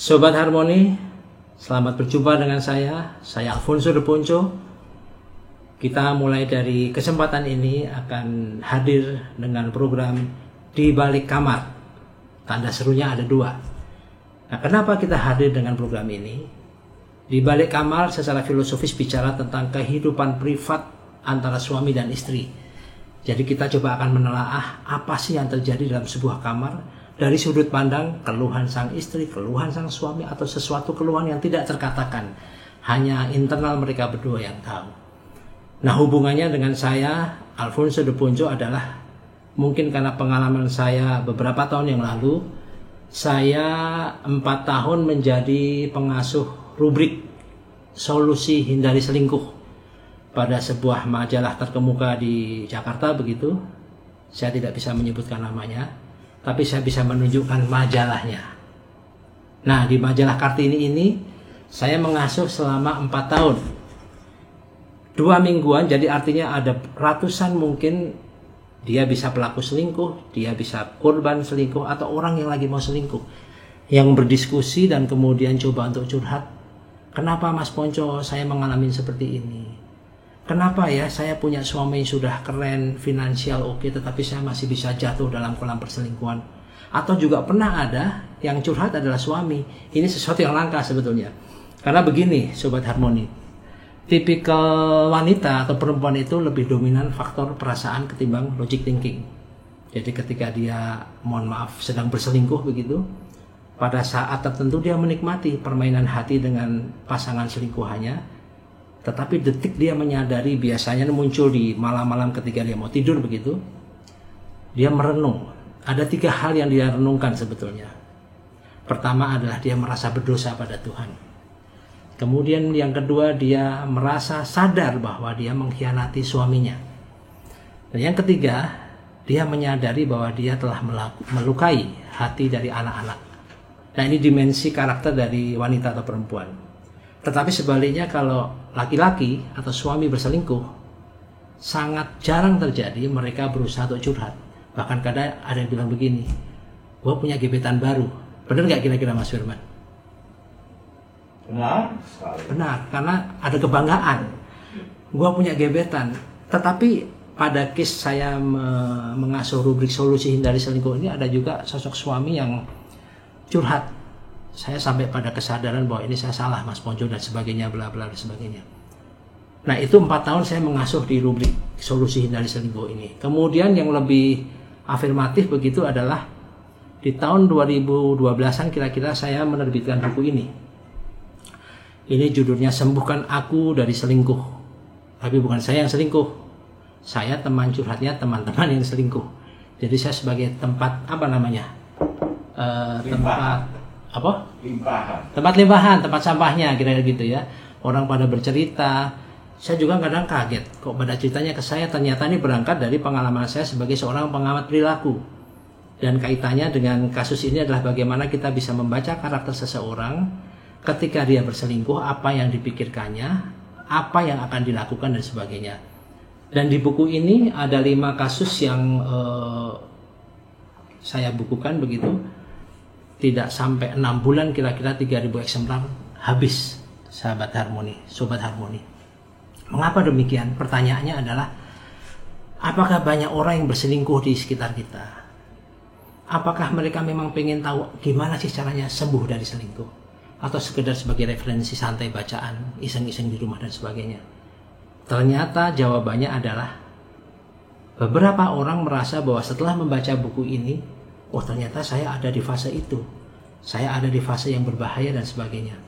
Sobat Harmoni, selamat berjumpa dengan saya Alfonso de Ponco. Kita mulai dari kesempatan ini akan hadir dengan program Di Balik Kamar. Tanda serunya ada dua. Nah, kenapa kita hadir dengan program ini? Di Balik Kamar secara filosofis bicara tentang kehidupan privat antara suami dan istri. Jadi kita coba akan menelaah apa sih yang terjadi dalam sebuah kamar dari sudut pandang keluhan sang istri, keluhan sang suami, atau sesuatu keluhan yang tidak terkatakan. Hanya internal mereka berdua yang tahu. Nah, hubungannya dengan saya, Alfonso de Ponco, adalah mungkin karena pengalaman saya beberapa tahun yang lalu, saya 4 tahun menjadi pengasuh rubrik solusi hindari selingkuh pada sebuah majalah terkemuka di Jakarta begitu. Saya tidak bisa menyebutkan namanya, tapi saya bisa menunjukkan majalahnya. Nah, di majalah Kartini ini saya mengasuh selama 4 tahun. 2 mingguan, jadi artinya ada ratusan mungkin dia bisa pelaku selingkuh, dia bisa korban selingkuh, atau orang yang lagi mau selingkuh, yang berdiskusi dan kemudian coba untuk curhat. Kenapa Mas Ponco saya mengalami seperti ini? Kenapa ya saya punya suami sudah keren, finansial oke, tetapi saya masih bisa jatuh dalam kolam perselingkuhan? Atau juga pernah ada yang curhat adalah suami. Ini sesuatu yang langka sebetulnya. Karena begini Sobat Harmoni, tipikal wanita atau perempuan itu lebih dominan faktor perasaan ketimbang logic thinking. Jadi ketika dia, mohon maaf, sedang berselingkuh begitu, pada saat tertentu dia menikmati permainan hati dengan pasangan selingkuhannya. Tetapi detik dia menyadari, biasanya muncul di malam-malam ketika dia mau tidur begitu, dia merenung. Ada 3 hal yang dia renungkan sebetulnya. Pertama adalah dia merasa berdosa pada Tuhan. Kemudian yang kedua, dia merasa sadar bahwa dia mengkhianati suaminya. Dan yang ketiga, dia menyadari bahwa dia telah melukai hati dari anak-anak. Nah, ini dimensi karakter dari wanita atau perempuan. Tetapi sebaliknya, kalau laki-laki atau suami berselingkuh, sangat jarang terjadi mereka berusaha untuk curhat. Bahkan kadang ada yang bilang begini, gue punya gebetan baru. Benar nggak kira-kira Mas Firman? Benar sekali. Benar, karena ada kebanggaan. Gue punya gebetan. Tetapi pada case saya mengasuh rubrik solusi hindari selingkuh ini, ada juga sosok suami yang curhat. Saya sampai pada kesadaran bahwa ini saya salah Mas Ponco dan sebagainya, bla bla dan sebagainya. Nah, itu 4 tahun saya mengasuh di rubrik solusi hindari selingkuh ini. Kemudian yang lebih afirmatif begitu adalah di tahun 2012-an kira-kira saya menerbitkan buku ini. Ini judulnya Sembuhkan Aku Dari Selingkuh. Tapi bukan saya yang selingkuh. Saya teman curhatnya teman-teman yang selingkuh. Jadi saya sebagai tempat tempat limpahan, tempat sampahnya kira-kira gitu ya. Orang pada bercerita. Saya juga kadang kaget kok pada ceritanya ke saya, ternyata ini berangkat dari pengalaman saya sebagai seorang pengamat perilaku. Dan kaitannya dengan kasus ini adalah bagaimana kita bisa membaca karakter seseorang ketika dia berselingkuh, apa yang dipikirkannya, apa yang akan dilakukan dan sebagainya. Dan di buku ini ada 5 kasus yang saya bukukan begitu. Tidak sampai 6 bulan kira-kira 3.000 eksemplar habis, sahabat Harmoni, Sobat Harmoni. Mengapa demikian? Pertanyaannya adalah, apakah banyak orang yang berselingkuh di sekitar kita? Apakah mereka memang pengen tahu gimana sih caranya sembuh dari selingkuh? Atau sekedar sebagai referensi santai bacaan, iseng-iseng di rumah dan sebagainya? Ternyata jawabannya adalah, beberapa orang merasa bahwa setelah membaca buku ini, oh ternyata saya ada di fase itu. Saya ada di fase yang berbahaya dan sebagainya.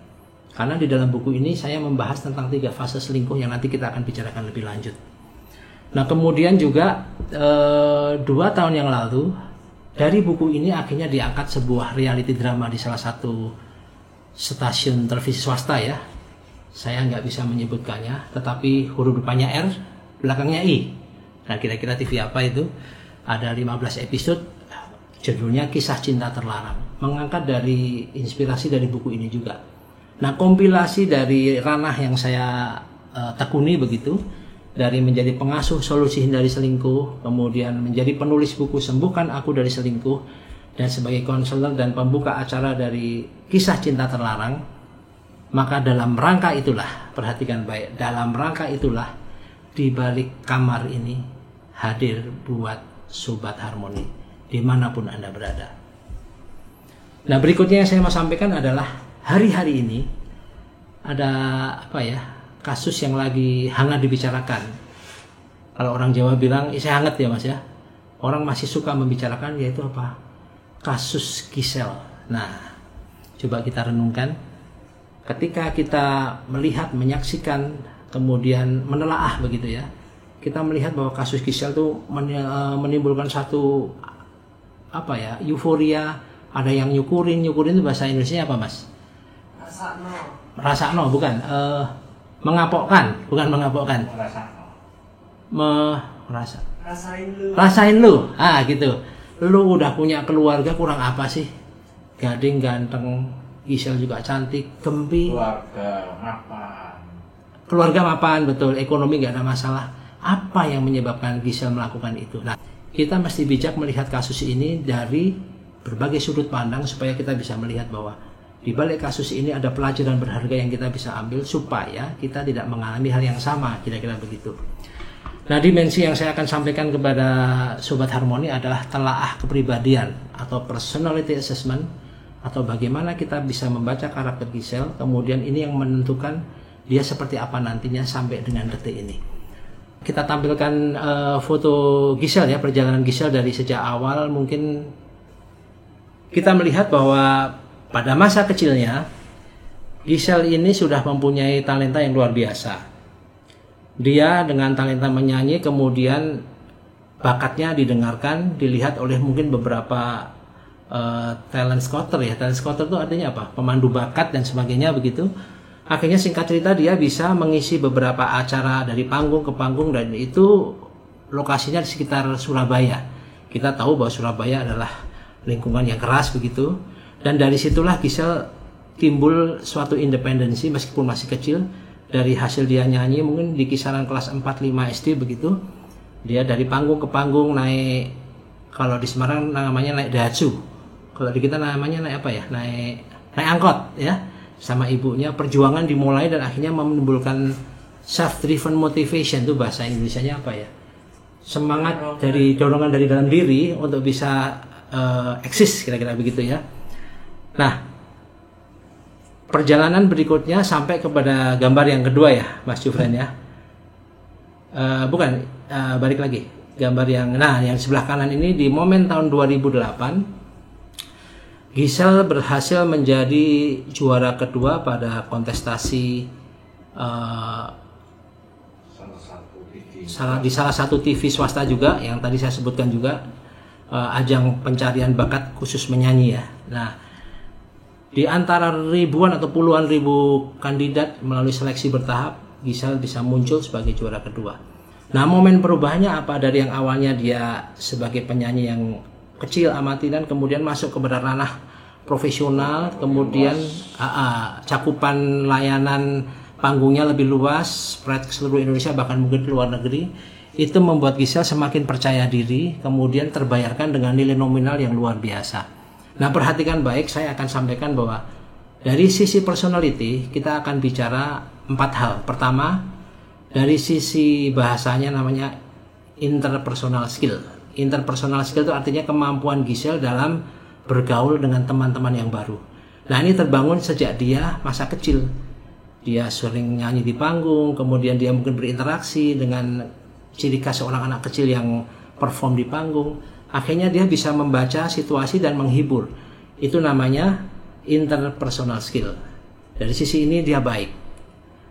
Karena di dalam buku ini saya membahas tentang 3 fase selingkuh yang nanti kita akan bicarakan lebih lanjut. Nah, kemudian juga 2 tahun yang lalu, dari buku ini akhirnya diangkat sebuah reality drama di salah satu stasiun televisi swasta ya. Saya nggak bisa menyebutkannya, tetapi huruf depannya R, belakangnya I. Nah, kira-kira TV apa itu? Ada 15 episode. Judulnya Kisah Cinta Terlarang, mengangkat dari inspirasi dari buku ini juga. Nah, kompilasi dari ranah yang saya tekuni begitu, dari menjadi pengasuh solusi hindari selingkuh, kemudian menjadi penulis buku Sembuhkan Aku Dari Selingkuh, dan sebagai konselor dan pembuka acara dari Kisah Cinta Terlarang, maka dalam rangka itulah, perhatikan baik, dalam rangka itulah di balik kamar ini hadir buat Sobat Harmoni dimanapun Anda berada. Nah, berikutnya yang saya mau sampaikan adalah hari-hari ini ada kasus yang lagi hangat dibicarakan. Kalau orang Jawa bilang saya hangat ya Mas ya. Orang masih suka membicarakan, yaitu apa? Kasus Gisel. Nah, coba kita renungkan. Ketika kita melihat, menyaksikan, kemudian menelaah begitu ya, kita melihat bahwa kasus Gisel itu menimbulkan satu euforia. Ada yang nyukurin itu bahasa Indonesia apa Mas? Rasakno bukan. Mengapokkan, bukan mengapokkan. Rasain lu. Gitu. Lu udah punya keluarga, kurang apa sih? Gading ganteng, Gisel juga cantik, gempi. Keluarga mapan, betul. Ekonomi gak ada masalah. Apa yang menyebabkan Gisel melakukan itu? Nah, kita mesti bijak melihat kasus ini dari berbagai sudut pandang supaya kita bisa melihat bahwa di balik kasus ini ada pelajaran berharga yang kita bisa ambil supaya kita tidak mengalami hal yang sama, kira-kira begitu. Nah, dimensi yang saya akan sampaikan kepada Sobat Harmoni adalah telaah kepribadian atau personality assessment, atau bagaimana kita bisa membaca karakter Gisel, kemudian ini yang menentukan dia seperti apa nantinya sampai dengan detik ini. Kita tampilkan foto Gisel ya, perjalanan Gisel dari sejak awal. Mungkin kita melihat bahwa pada masa kecilnya Gisel ini sudah mempunyai talenta yang luar biasa. Dia dengan talenta menyanyi, kemudian bakatnya didengarkan, dilihat oleh mungkin beberapa talent scouter ya. Talent scouter itu artinya apa? Pemandu bakat dan sebagainya begitu. Akhirnya singkat cerita dia bisa mengisi beberapa acara dari panggung ke panggung, dan itu lokasinya di sekitar Surabaya. Kita tahu bahwa Surabaya adalah lingkungan yang keras begitu. Dan dari situlah Gisel timbul suatu independensi meskipun masih kecil. Dari hasil dia nyanyi mungkin di kisaran kelas 4-5 SD begitu. Dia dari panggung ke panggung naik, kalau di Semarang namanya naik Daihatsu. Kalau di kita namanya naik apa ya? Naik angkot ya. Sama ibunya perjuangan dimulai dan akhirnya menimbulkan self-driven motivation, itu bahasa Indonesianya apa ya? Semangat dari dorongan dari dalam diri untuk bisa eksis, kira-kira begitu ya. Nah, perjalanan berikutnya sampai kepada gambar yang kedua ya, Mas Jufren ya. Balik lagi. Gambar yang sebelah kanan ini di momen tahun 2008, Gisel berhasil menjadi juara kedua pada kontestasi di salah satu TV swasta juga, yang tadi saya sebutkan juga, ajang pencarian bakat khusus menyanyi ya. Nah, di antara ribuan atau puluhan ribu kandidat melalui seleksi bertahap, Gisel bisa muncul sebagai juara kedua. Nah, momen perubahannya apa? Dari yang awalnya dia sebagai penyanyi yang kecil amatiran, kemudian masuk ke ranah profesional, kemudian cakupan layanan panggungnya lebih luas, spread ke seluruh Indonesia, bahkan mungkin ke luar negeri. Itu membuat Gisel semakin percaya diri, kemudian terbayarkan dengan nilai nominal yang luar biasa. Nah, perhatikan baik, saya akan sampaikan bahwa dari sisi personality kita akan bicara 4 hal. Pertama, dari sisi bahasanya namanya interpersonal skill. Interpersonal skill itu artinya kemampuan Gisel dalam bergaul dengan teman-teman yang baru. Nah, ini terbangun sejak dia masa kecil. Dia sering nyanyi di panggung, kemudian dia mungkin berinteraksi dengan ciri khas seorang anak kecil yang perform di panggung. Akhirnya dia bisa membaca situasi dan menghibur. Itu namanya interpersonal skill. Dari sisi ini dia baik.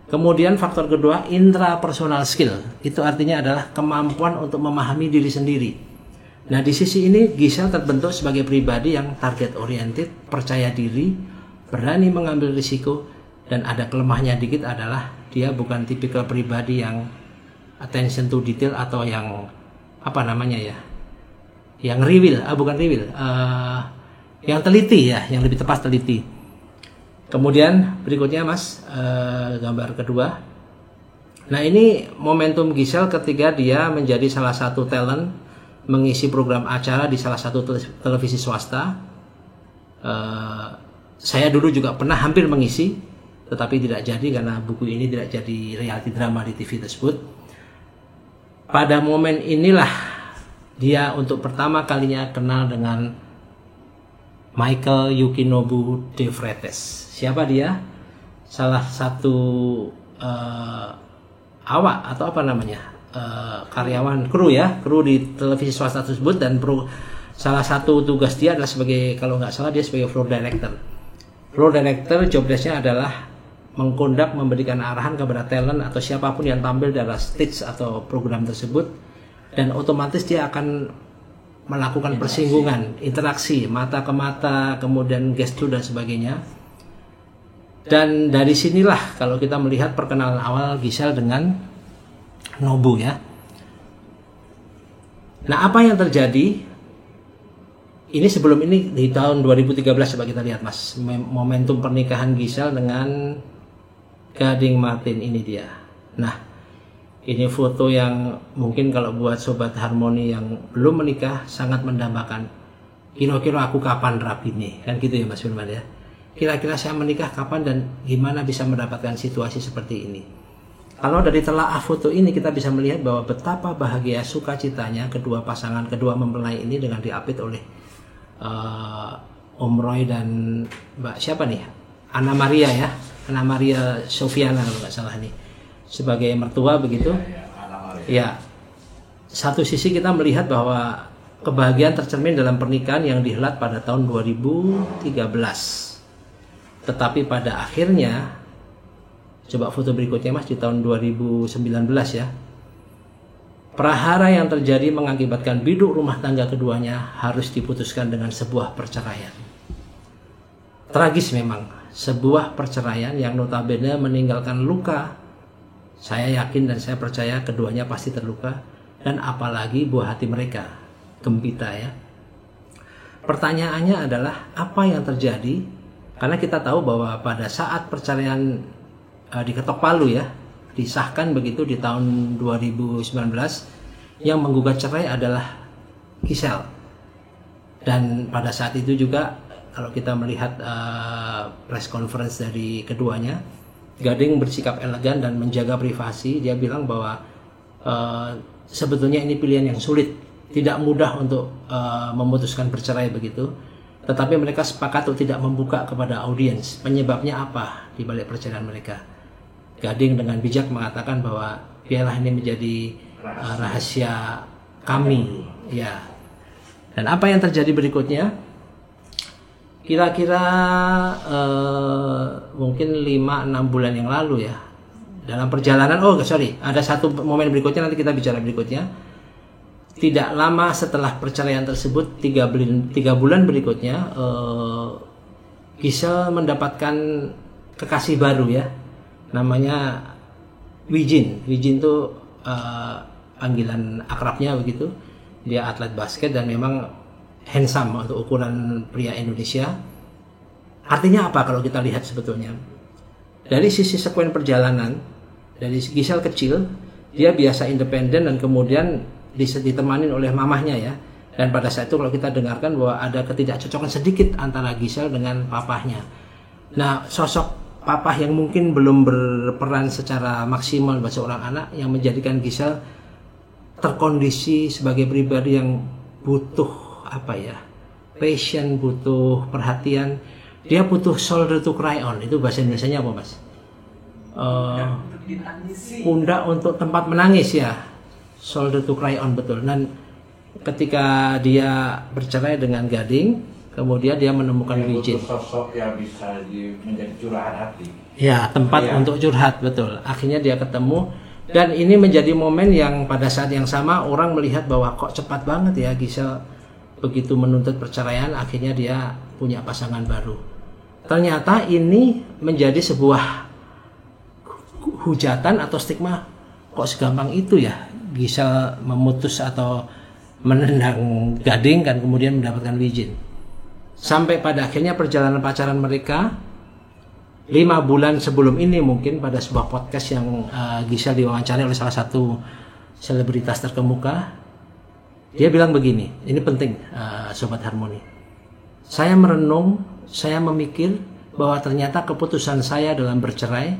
Kemudian faktor kedua, intrapersonal skill. Itu artinya adalah kemampuan untuk memahami diri sendiri. Nah, di sisi ini Gisel terbentuk sebagai pribadi yang target oriented, percaya diri, berani mengambil risiko, dan ada kelemahannya dikit adalah dia bukan tipikal pribadi yang attention to detail atau yang yang yang teliti ya, yang lebih tepat teliti. Kemudian berikutnya Mas, gambar kedua. Nah, ini momentum Gisel ketika dia menjadi salah satu talent mengisi program acara di salah satu televisi swasta. Saya dulu juga pernah hampir mengisi, tetapi tidak jadi karena buku ini tidak jadi reality drama di TV tersebut. Pada momen inilah dia untuk pertama kalinya kenal dengan Michael Yukinobu de Freitas. Siapa dia? Salah satu awak atau apa namanya, karyawan kru di televisi swasta tersebut, dan salah satu tugas dia adalah sebagai, kalau nggak salah dia sebagai floor director. Floor director job desk-nya adalah mengkondak, memberikan arahan kepada talent atau siapapun yang tampil dalam stage atau program tersebut, dan otomatis dia akan melakukan persinggungan, interaksi mata ke mata, kemudian gestur dan sebagainya. Dan dari sinilah kalau kita melihat perkenalan awal Giselle dengan Nobu ya. Nah, apa yang terjadi? Ini sebelum ini di tahun 2013, coba kita lihat Mas, momentum pernikahan Giselle dengan Gading Martin ini dia. Nah, ini foto yang mungkin kalau buat sobat harmoni yang belum menikah sangat mendambakan. Kira-kira aku kapan rapi nih, kan gitu ya Mas Firman ya. Kira-kira saya menikah kapan dan gimana bisa mendapatkan situasi seperti ini. Kalau dari telaah foto ini kita bisa melihat bahwa betapa bahagia sukacitanya kedua pasangan, kedua mempelai ini dengan diapit oleh Om Roy dan Mbak siapa nih? Anna Maria ya. Anna Maria Sofiana kalau nggak salah nih. Sebagai mertua begitu. Ya. Satu sisi kita melihat bahwa kebahagiaan tercermin dalam pernikahan yang dihelat pada tahun 2013. Tetapi pada akhirnya, coba foto berikutnya Mas, di tahun 2019 ya, prahara yang terjadi mengakibatkan biduk rumah tangga keduanya harus diputuskan dengan sebuah perceraian. Tragis memang, sebuah perceraian yang notabene meninggalkan luka. Saya yakin dan saya percaya keduanya pasti terluka, dan apalagi buah hati mereka, gembita ya. Pertanyaannya adalah apa yang terjadi? Karena kita tahu bahwa pada saat perceraian diketok palu ya, disahkan begitu di tahun 2019, yang menggugat cerai adalah Giselle. Dan pada saat itu juga kalau kita melihat press conference dari keduanya, Gading bersikap elegan dan menjaga privasi. Dia bilang bahwa sebetulnya ini pilihan yang sulit, tidak mudah untuk memutuskan bercerai begitu. Tetapi mereka sepakat untuk tidak membuka kepada audiens penyebabnya apa di balik perceraian mereka. Gading dengan bijak mengatakan bahwa biarlah ini menjadi rahasia kami ya. Dan apa yang terjadi berikutnya? Kira-kira mungkin 5-6 bulan yang lalu ya, dalam perjalanan, ada satu momen berikutnya, nanti kita bicara berikutnya. Tidak lama setelah perceraian tersebut, 3 bulan berikutnya, Giselle mendapatkan kekasih baru ya, namanya Wijin. Wijin itu panggilan akrabnya begitu. Dia atlet basket dan memang handsome untuk ukuran pria Indonesia. Artinya apa kalau kita lihat sebetulnya? Dari sisi sekuen perjalanan, dari Giselle kecil, dia biasa independen dan kemudian ditemani oleh mamahnya ya. Dan pada saat itu kalau kita dengarkan bahwa ada ketidakcocokan sedikit antara Giselle dengan papahnya. Nah, sosok papah yang mungkin belum berperan secara maksimal bagi seorang anak, yang menjadikan Giselle terkondisi sebagai pribadi yang butuh passion, butuh perhatian. Dia butuh shoulder to cry on. Itu bahasa Indonesianya apa Mas? Pundak untuk tempat menangis ya. Shoulder to cry on, betul. Dan ketika dia bercerai dengan Gading, kemudian dia menemukan Wijin. Sosok yang bisa menjadi curahan hati. Ya, tempat untuk curhat, betul. Akhirnya dia ketemu, dan ini menjadi momen yang pada saat yang sama orang melihat bahwa kok cepat banget ya Giselle begitu menuntut perceraian, akhirnya dia punya pasangan baru. Ternyata ini menjadi sebuah hujatan atau stigma, kok segampang itu ya Giselle memutus atau menendang Gading kan kemudian mendapatkan Wijin. Sampai pada akhirnya perjalanan pacaran mereka 5 bulan sebelum ini, mungkin pada sebuah podcast yang Giselle diwawancari oleh salah satu selebritas terkemuka, Dia bilang begini, ini penting Sobat Harmoni. Saya merenung, saya memikir bahwa ternyata keputusan saya dalam bercerai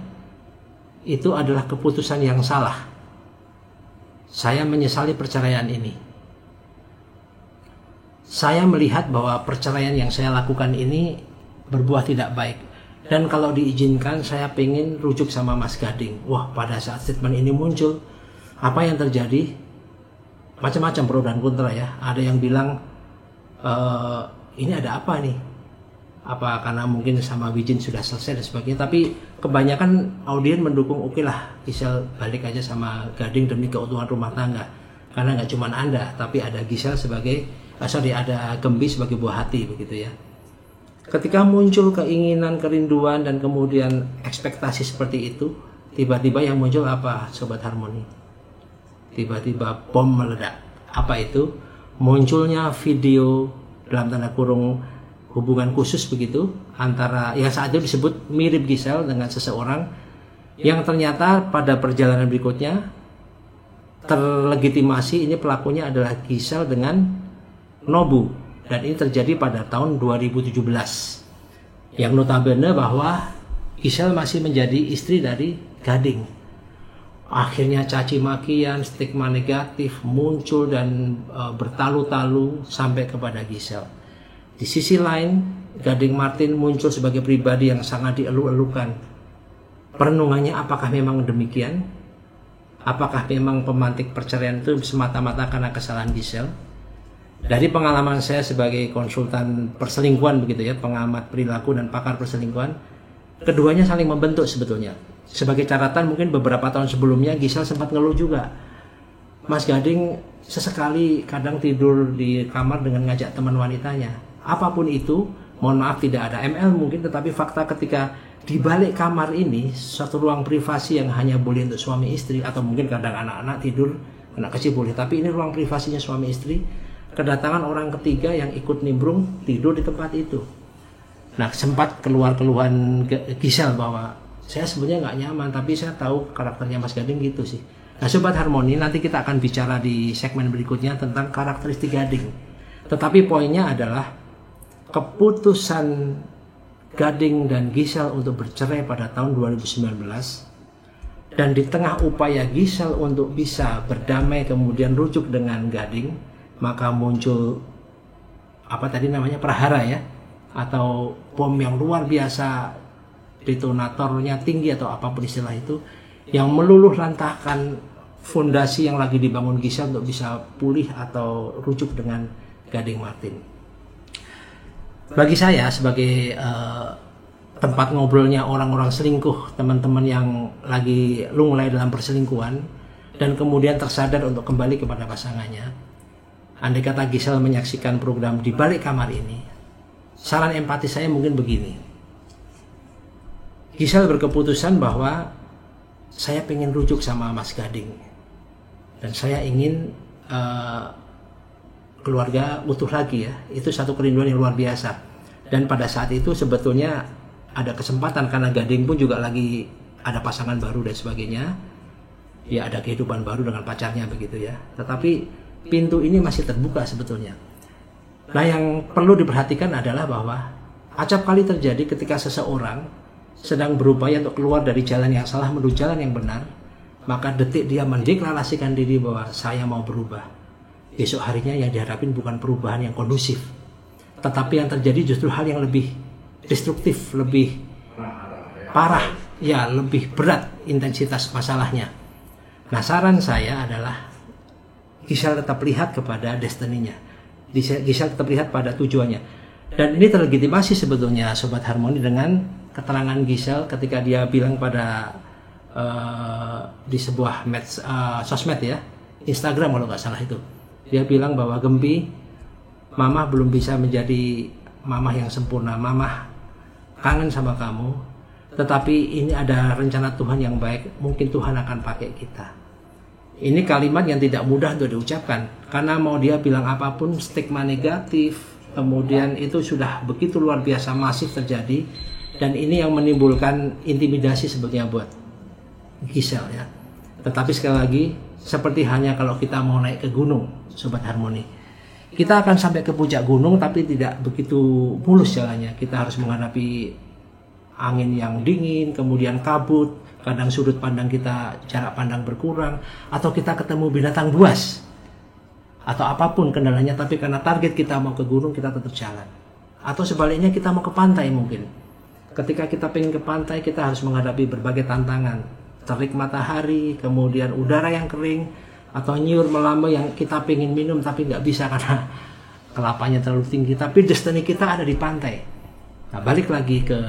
itu adalah keputusan yang salah. Saya menyesali perceraian ini. Saya melihat bahwa perceraian yang saya lakukan ini berbuah tidak baik. Dan kalau diizinkan saya pengen rujuk sama Mas Gading. Wah, pada saat statement ini muncul, apa yang terjadi? Macam-macam pro dan kontra ya. Ada yang bilang, ini ada apa nih? Apa karena mungkin sama Wijin sudah selesai dan sebagainya. Tapi kebanyakan audien mendukung, oke lah Gisel balik aja sama Gading demi keutuhan rumah tangga. Karena nggak cuma Anda, tapi ada Gisel sebagai, ada Gembi sebagai buah hati begitu ya. Ketika muncul keinginan, kerinduan, dan kemudian ekspektasi seperti itu, tiba-tiba yang muncul apa Sobat Harmoni? Tiba-tiba bom meledak. Apa itu? Munculnya video dalam tanda kurung hubungan khusus begitu antara yang saat itu disebut mirip Gisel dengan seseorang yang ternyata pada perjalanan berikutnya terlegitimasi ini pelakunya adalah Gisel dengan Nobu, dan ini terjadi pada tahun 2017 yang notabene bahwa Gisel masih menjadi istri dari Gading. Akhirnya caci makian, stigma negatif muncul dan bertalu-talu sampai kepada Gisel. Di sisi lain, Gading Martin muncul sebagai pribadi yang sangat dielu-elukan. Perenungannya, apakah memang demikian? Apakah memang pemantik perceraian itu semata-mata karena kesalahan Gisel? Dari pengalaman saya sebagai konsultan perselingkuhan begitu ya, pengamat perilaku dan pakar perselingkuhan, keduanya saling membentuk sebetulnya. Sebagai catatan, mungkin beberapa tahun sebelumnya Gisel sempat ngeluh juga. Mas Gading sesekali kadang tidur di kamar dengan ngajak teman wanitanya. Apapun itu, mohon maaf tidak ada ML mungkin, tetapi fakta ketika di balik kamar ini suatu ruang privasi yang hanya boleh untuk suami istri, atau mungkin kadang anak-anak tidur, anak kecil boleh, tapi ini ruang privasinya suami istri, kedatangan orang ketiga yang ikut nimbrung tidur di tempat itu. Nah, sempat keluar keluhan Gisel bahwa saya sebenarnya nggak nyaman, tapi saya tahu karakternya Mas Gading gitu sih. Nah, Sobat Harmoni, nanti kita akan bicara di segmen berikutnya tentang karakteristik Gading. Tetapi poinnya adalah keputusan Gading dan Gisel untuk bercerai pada tahun 2019, dan di tengah upaya Gisel untuk bisa berdamai kemudian rujuk dengan Gading, maka muncul apa tadi namanya, prahara ya, atau bom yang luar biasa, detonatornya tinggi atau apapun istilah itu, yang meluluh lantahkan fondasi yang lagi dibangun Gisel untuk bisa pulih atau rujuk dengan Gading Martin. Bagi saya sebagai tempat ngobrolnya orang-orang selingkuh, teman-teman yang lagi lunglai dalam perselingkuhan dan kemudian tersadar untuk kembali kepada pasangannya, andai kata Gisel menyaksikan program Di Balik Kamar ini, saran empati saya mungkin begini. Gisel berkeputusan bahwa saya pengen rujuk sama Mas Gading dan saya ingin keluarga utuh lagi ya. Itu satu kerinduan yang luar biasa. Dan pada saat itu sebetulnya ada kesempatan karena Gading pun juga lagi ada pasangan baru dan sebagainya. Ya, ada kehidupan baru dengan pacarnya begitu ya. Tetapi pintu ini masih terbuka sebetulnya. Nah, yang perlu diperhatikan adalah bahwa acap kali terjadi ketika seseorang sedang berupaya untuk keluar dari jalan yang salah menuju jalan yang benar, maka detik dia mendeklarasikan diri bahwa saya mau berubah. Besok harinya yang dihadapin bukan perubahan yang kondusif, tetapi yang terjadi justru hal yang lebih destruktif, lebih parah, ya lebih berat intensitas masalahnya. Nah, saran saya adalah Gisel tetap lihat kepada destininya, Gisel tetap lihat pada tujuannya. Dan ini terlegitimasi sebetulnya Sobat Harmoni dengan keterangan Gisel ketika dia bilang pada di sebuah sosmed ya, Instagram kalau nggak salah itu. Dia bilang bahwa Gembi, Mama belum bisa menjadi Mama yang sempurna. Mama kangen sama kamu, tetapi ini ada rencana Tuhan yang baik. Mungkin Tuhan akan pakai kita. Ini kalimat yang tidak mudah untuk diucapkan, karena mau dia bilang apapun stigma negatif, kemudian itu sudah begitu luar biasa masif terjadi, dan ini yang menimbulkan intimidasi sebetulnya buat Gisel ya. Tetapi sekali lagi Seperti hanya kalau kita mau naik ke gunung, Sobat Harmoni. Kita akan sampai ke puncak gunung tapi tidak begitu mulus jalannya. Kita harus menghadapi angin yang dingin, kemudian kabut, kadang sudut pandang kita, jarak pandang berkurang, atau kita ketemu binatang buas, atau apapun kendalanya, tapi karena target kita mau ke gunung, kita tetap jalan. Atau sebaliknya kita mau ke pantai mungkin. Ketika kita pengen ke pantai, kita harus menghadapi berbagai tantangan. Terik matahari, kemudian udara yang kering, atau nyiur melambung yang kita pengen minum tapi nggak bisa karena kelapanya terlalu tinggi. Tapi destiny kita ada di pantai. Nah, balik lagi ke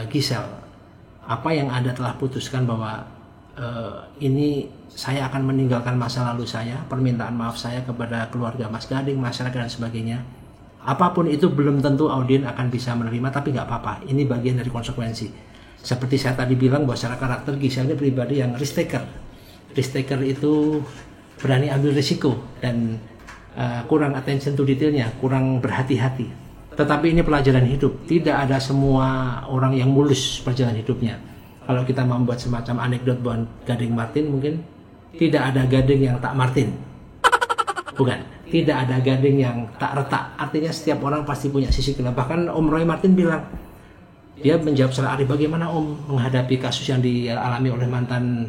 Gisel. Apa yang Anda telah putuskan bahwa ini saya akan meninggalkan masa lalu saya, permintaan maaf saya kepada keluarga Mas Gading, masyarakat dan sebagainya. Apapun itu belum tentu audien akan bisa menerima, tapi nggak apa-apa. Ini bagian dari konsekuensi. Seperti saya tadi bilang bahwa secara karakter Gisel ini pribadi yang risk taker. Risk taker itu berani ambil risiko dan kurang attention to detailnya, kurang berhati-hati. Tetapi ini pelajaran hidup. Tidak ada semua orang yang mulus perjalanan hidupnya. Kalau kita membuat semacam anekdot buat Gading Martin, mungkin tidak ada Gading yang tak Martin. Bukan. Tidak ada Gading yang tak retak. Artinya setiap orang pasti punya sisi gelap. Bahkan Om Roy Martin bilang, dia menjawab secara arif, bagaimana Om menghadapi kasus yang dialami oleh mantan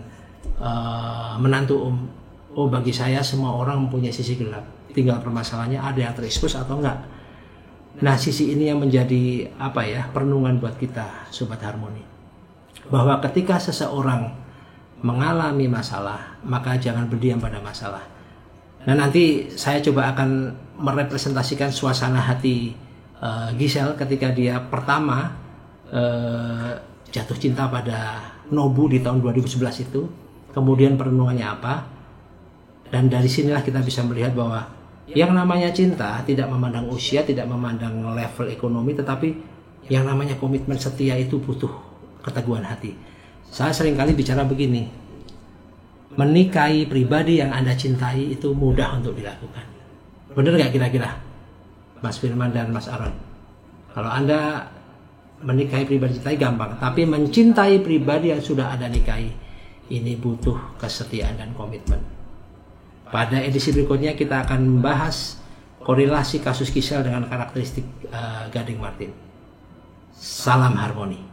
menantu Om? Oh, bagi saya semua orang mempunyai sisi gelap. Tinggal permasalahannya ada yang terekspos atau enggak. Nah, sisi ini yang menjadi perenungan buat kita, Sobat Harmoni. Bahwa ketika seseorang mengalami masalah, maka jangan berdiam pada masalah. Nah, nanti saya coba akan merepresentasikan suasana hati Gisel ketika dia pertama jatuh cinta pada Nobu di tahun 2011 itu. Kemudian perenungannya apa. Dan dari sinilah kita bisa melihat bahwa yang namanya cinta tidak memandang usia, tidak memandang level ekonomi, tetapi yang namanya komitmen setia itu butuh keteguhan hati. Saya seringkali bicara begini, menikahi pribadi yang Anda cintai itu mudah untuk dilakukan. Benar nggak kira-kira Mas Firman dan Mas Aron? Kalau Anda menikahi pribadi cintai gampang, tapi mencintai pribadi yang sudah Anda nikahi, ini butuh kesetiaan dan komitmen. Pada edisi berikutnya kita akan membahas korelasi kasus Gisel dengan karakteristik Gading Martin. Salam harmoni.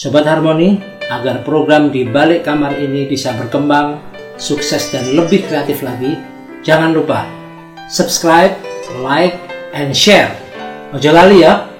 Sobat Harmoni, agar program di balik kamar ini bisa berkembang, sukses dan lebih kreatif lagi, jangan lupa subscribe, like, and share. Ojo lali ya.